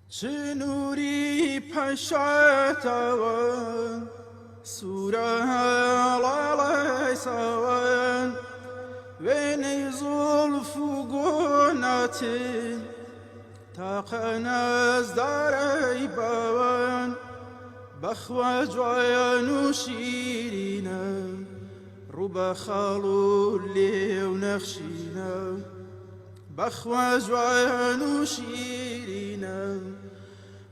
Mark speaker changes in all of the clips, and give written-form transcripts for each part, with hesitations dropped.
Speaker 1: چه نوری پشتوان سوره لیسوان وینی زلف و گناتی تاقن از داری بوان بخوا جوان و شیرینم رو بخالو لی و نخشینم بخوا جوان و شیرینم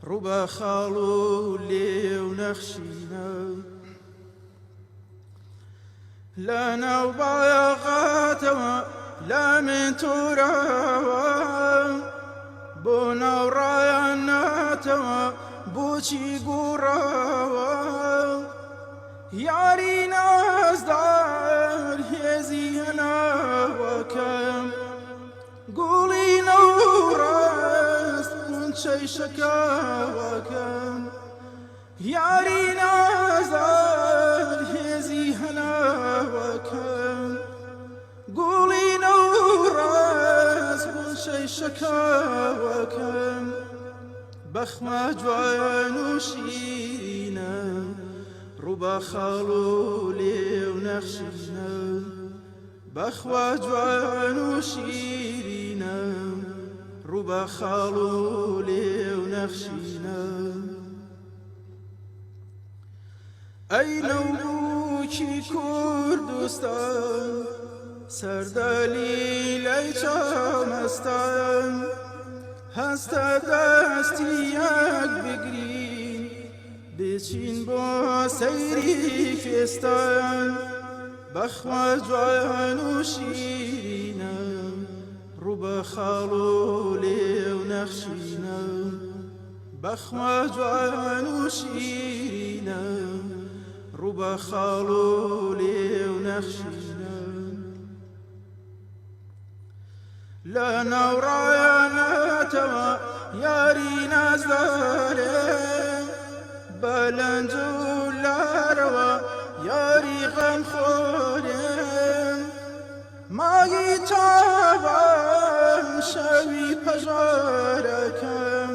Speaker 1: رو بخالو لی و نخشینم لنا وباغات لا من تراوى بونا ورايانات بوشي قراوى ياري ناس دار يزينا وكم قولي نوراس من شي شكاوكم ياري ناس دار يزينا وكم قولي نوراس من شي شكاوكم بخما جوان وشينا ربا خالولي ونخشينا بخوا جوان وشيرينا ربا خالولي ونخشينا أين بوكي كردستان سردالي ليشامستان هست دستیک بگرین بچین با سیری کستان بخوا جوان و شیرینم رو بخالولی و نخشینم بخوا جوان و شیرینم رو بخالولی و نخشینم لا نورايانا توا ياري نازداري بلنجو لا روا ياري غم خوري ماغي تابا شوي بجاركم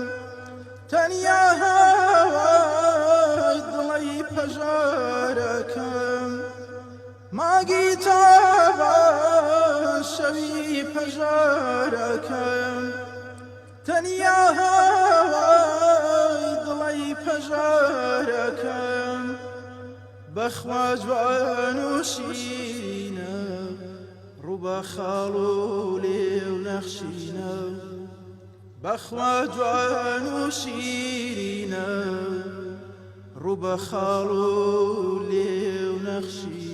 Speaker 1: تنيا هوا ضلي بجاركم ماغي تابا شوي بجاركم تنيا هواي ضلي بجاركم بخوا جوان وشينا ربا خالولي ونخشينا بخوا جوان وشيرينا ربا خالولي ونخشينا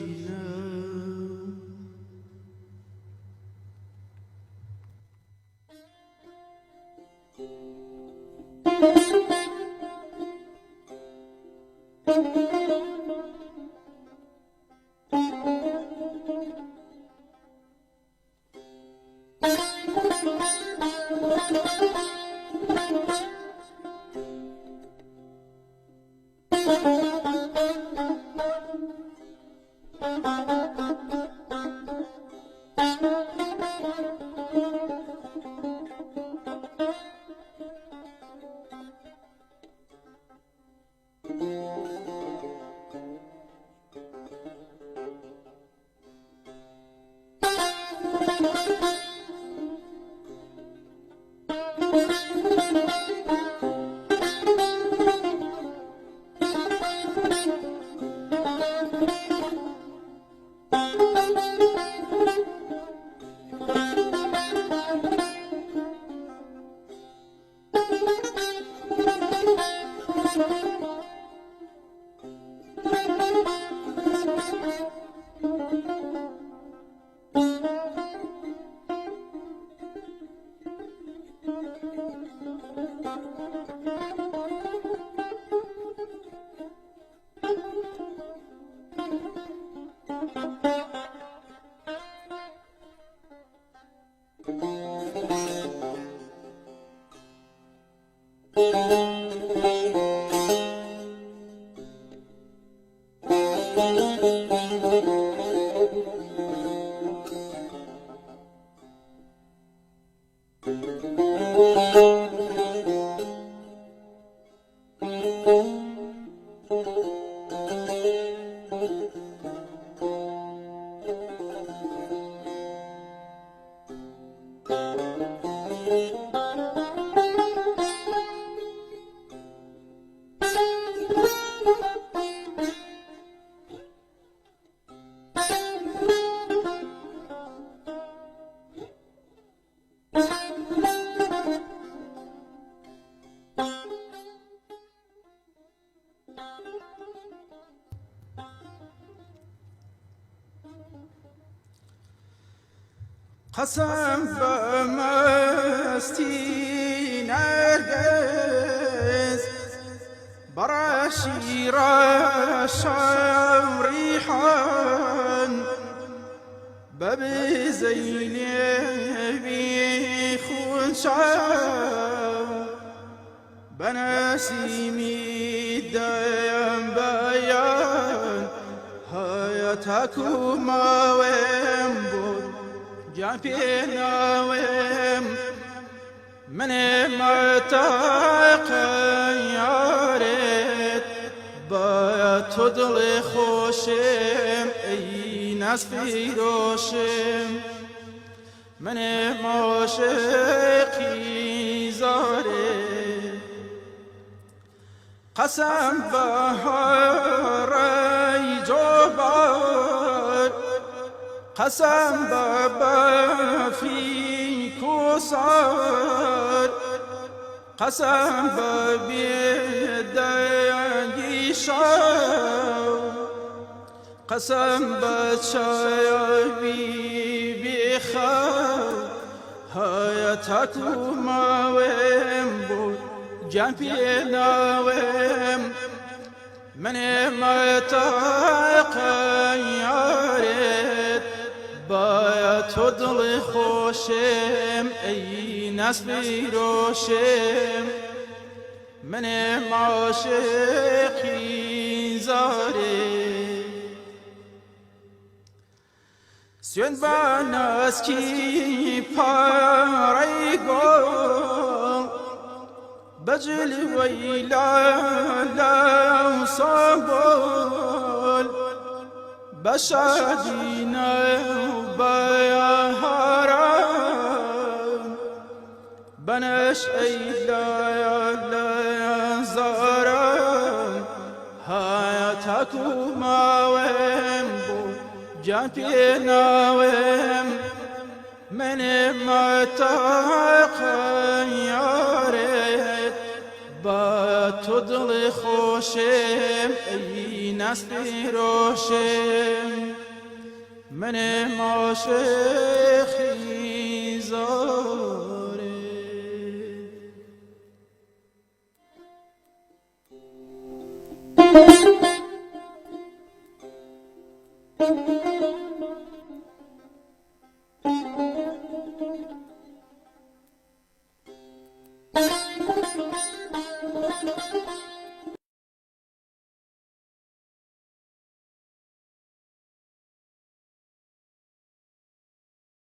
Speaker 1: قسم به مستی نرگس برای شیرشم ریحان ببی زینبی خونشم به نسیمی دیم بیان حیاتکو ماویم بود جان پیناویم من متاق یارت باید تو دل خوشم ای نصفی روشم من عاشقی زاره قسم بهار ای جبار قسم بفی کوسار قسم بیدنگی شو قسم بچای بخو حیاتکو ماویم بود جان پیناویم من متاق یارت باید تو دل خوشم ای نصفی روشم من عاشقی زاره سوین بانسکی پاری گل بجل ویلا لو صبول بشادینا بیاهاران بنش ایلا زاران حیاتکو ماویم بود جان پیناویم من متاق یارت با تو دل خوشم ای نصفی روشم من عاشقی زاره